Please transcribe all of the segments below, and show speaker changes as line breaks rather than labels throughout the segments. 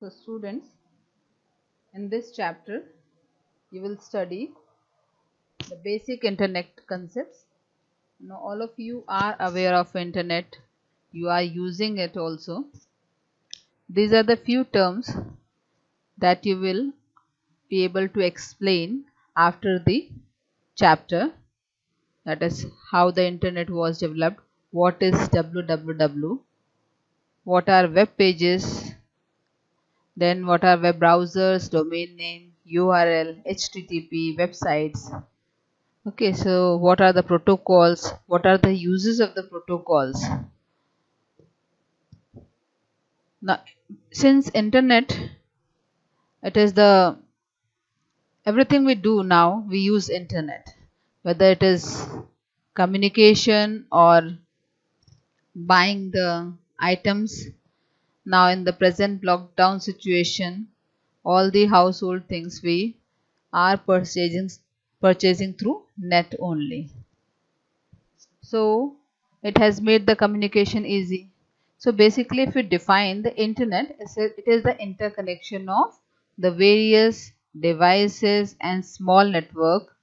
So students, in this chapter you will study the basic internet concepts. Now all of you are aware of internet, you are using it also. These are the few terms that you will be able to explain after the chapter, that is how the internet was developed, what is www, what are web pages, then what are web browsers, domain name, URL, HTTP, websites. Okay, so what are the protocols? What are the uses of the protocols? Now, since internet, it is the everything we do now, we use internet. Whether it is communication or buying the items. Now in the present lockdown situation, all the household things we are purchasing through net only. So it has made the communication easy. So basically, if we define the internet, it is the interconnection of the various devices and small network,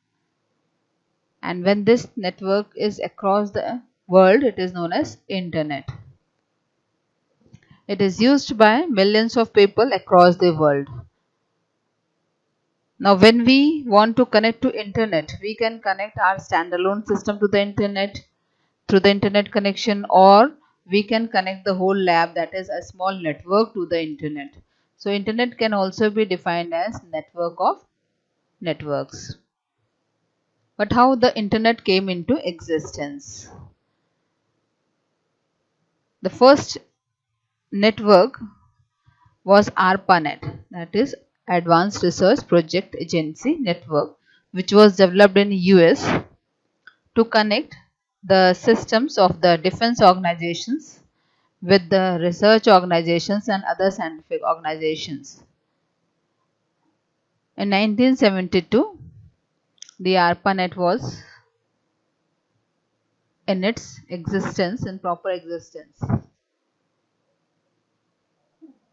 and when this network is across the world, it is known as internet. It is used by millions of people across the world. Now when we want to connect to internet, we can connect our standalone system to the internet through the internet connection, or we can connect the whole lab, that is a small network, to the internet. So internet can also be defined as network of networks. But how the internet came into existence? The first network was ARPANET, that is Advanced Research Project Agency Network, which was developed in US to connect the systems of the defense organizations with the research organizations and other scientific organizations. In 1972, the ARPANET was in its existence, in proper existence.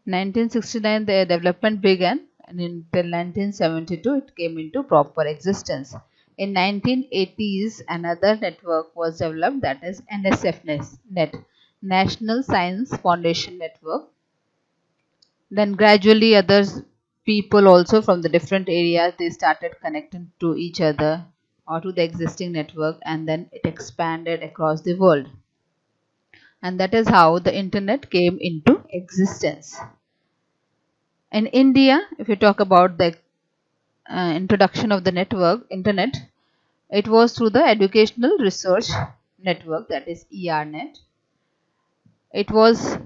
1969, the development began, and until 1972, it came into proper existence. In 1980s, another network was developed, that is NSF-NET, National Science Foundation Network. Then gradually others people also from the different areas, they started connecting to each other or to the existing network, and then it expanded across the world. And that is how the internet came into existence. In India, if you talk about the introduction of the internet, it was through the Educational Research Network, that is ERNet. It was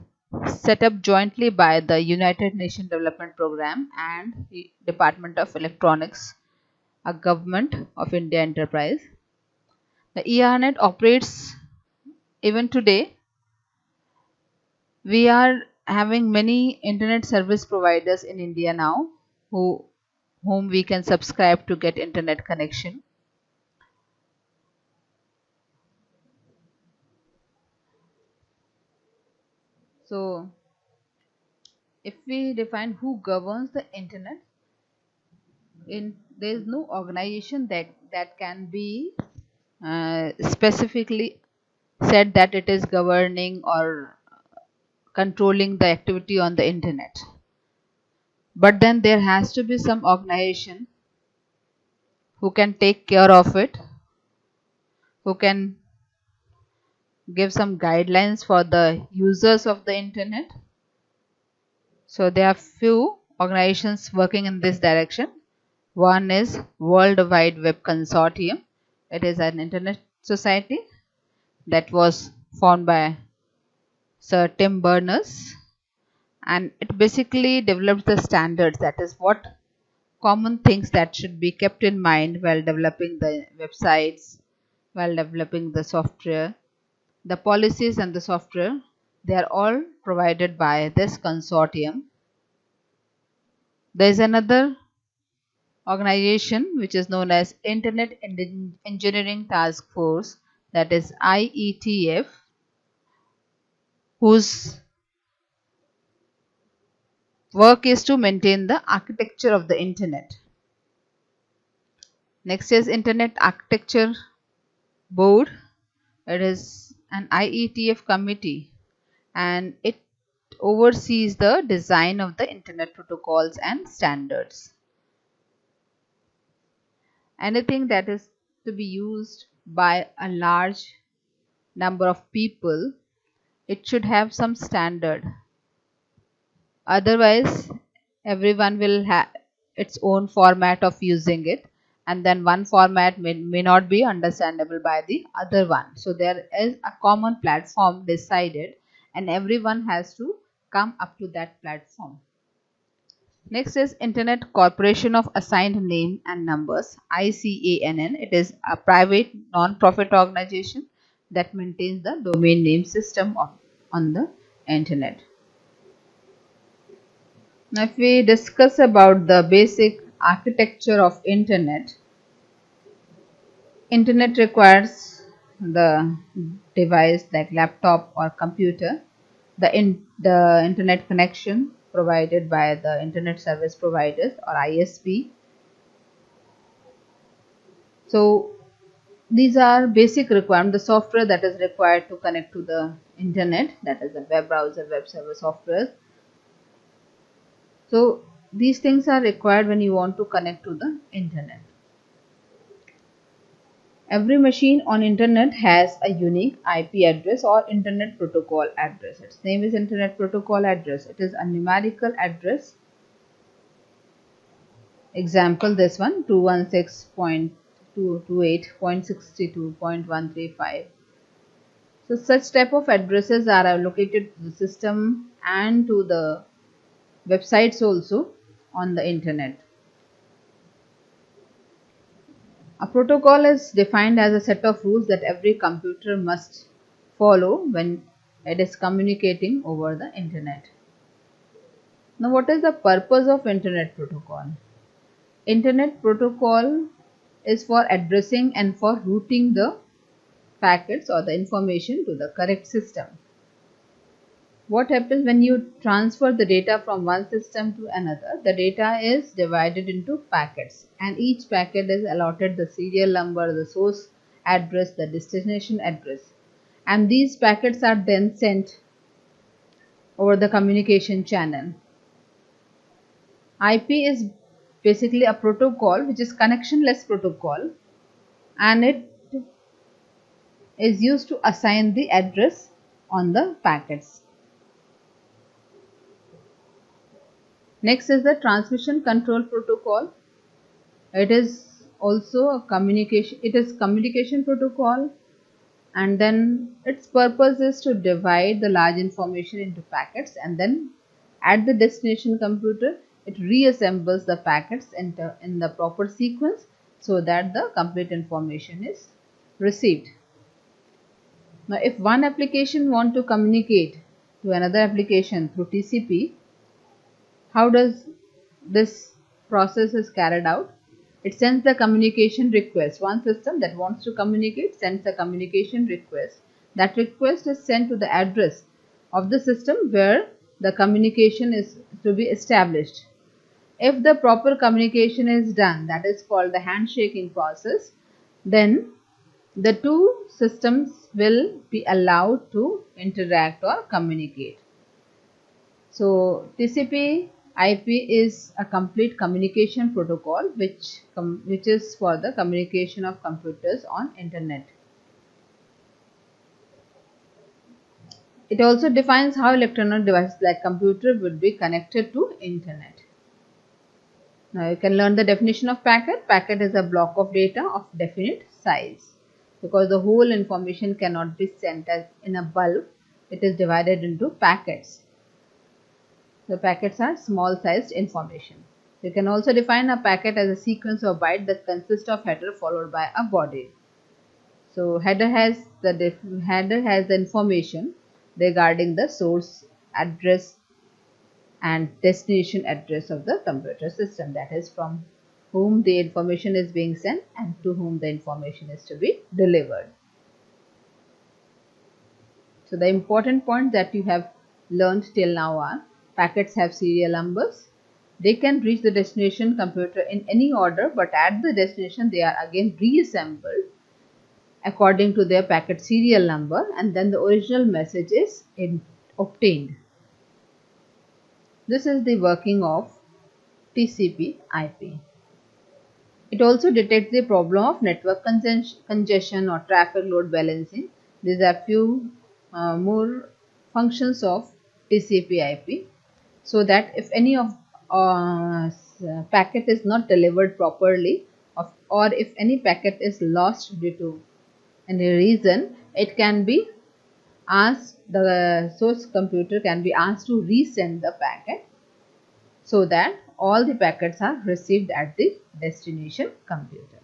set up jointly by the United Nations Development Program and the Department of Electronics, a Government of India enterprise. The ERNet operates even today. We are having many internet service providers in India now whom we can subscribe to get internet connection. So if we define who governs the internet, there is no organization that can be specifically said that it is governing or controlling the activity on the internet. But then there has to be some organization who can take care of it, who can give some guidelines for the users of the internet. So there are few organizations working in this direction. One is World Wide Web Consortium. It is an internet society that was formed by Sir Tim Berners, and it basically develops the standards, that is what common things that should be kept in mind while developing the websites, while developing the software. The policies and the software, they are all provided by this consortium. There is another organization which is known as Internet Engineering Task Force, that is IETF, whose work is to maintain the architecture of the internet. Next is Internet Architecture Board. It is an IETF committee and it oversees the design of the internet protocols and standards. Anything that is to be used by a large number of people, it should have some standard. Otherwise, everyone will have its own format of using it, and then one format may not be understandable by the other one. So there is a common platform decided and everyone has to come up to that platform. Next is Internet Corporation of Assigned Name and Numbers, ICANN. It is a private non-profit organization that maintains the domain name system on the internet. Now, if we discuss about the basic architecture of internet requires the device like laptop or computer, the internet connection provided by the internet service providers or ISP. So these are basic requirements. The software that is required to connect to the internet, that is the web browser, web server software. So these things are required when you want to connect to the internet. Every machine on internet has a unique IP address or internet protocol address. Its name is internet protocol address. It is a numerical address. Example, this one 216.228.62.135. So such type of addresses are allocated to the system and to the websites also on the internet. A protocol is defined as a set of rules that every computer must follow when it is communicating over the internet. Now, what is the purpose of internet protocol? Internet protocol is for addressing and for routing the packets or the information to the correct system. What happens when you transfer the data from one system to another? The data is divided into packets and each packet is allotted the serial number, the source address, the destination address, and these packets are then sent over the communication channel. IP is basically a protocol which is connectionless protocol and it is used to assign the address on the packets. Next is the transmission control protocol. It is also a communication protocol, and then its purpose is to divide the large information into packets, and then at the destination computer it reassembles the packets in the proper sequence so that the complete information is received. Now if one application wants to communicate to another application through TCP, how does this process is carried out? It sends the communication request. One system that wants to communicate sends a communication request. That request is sent to the address of the system where the communication is to be established. If the proper communication is done, that is called the handshaking process, then the two systems will be allowed to interact or communicate. So TCP IP is a complete communication protocol which is for the communication of computers on internet. It also defines how electronic devices like computer would be connected to internet. Now you can learn the definition of packet. Packet is a block of data of definite size. Because the whole information cannot be sent as in a bulk, it is divided into packets. The packets are small sized information. You can also define a packet as a sequence of bytes that consists of header followed by a body. So header has the information regarding the source address and destination address of the computer system, that is from whom the information is being sent and to whom the information is to be delivered. So the important points that you have learned till now are: packets have serial numbers. They can reach the destination computer in any order, but at the destination they are again reassembled according to their packet serial number, and then the original message is obtained. This is the working of TCP/IP. It also detects the problem of network congestion or traffic load balancing. These are few more functions of TCP/IP, so that if any of packet is not delivered properly, or if any packet is lost due to any reason, it can be asked, the source computer can be asked to resend the packet so that all the packets are received at the destination computer.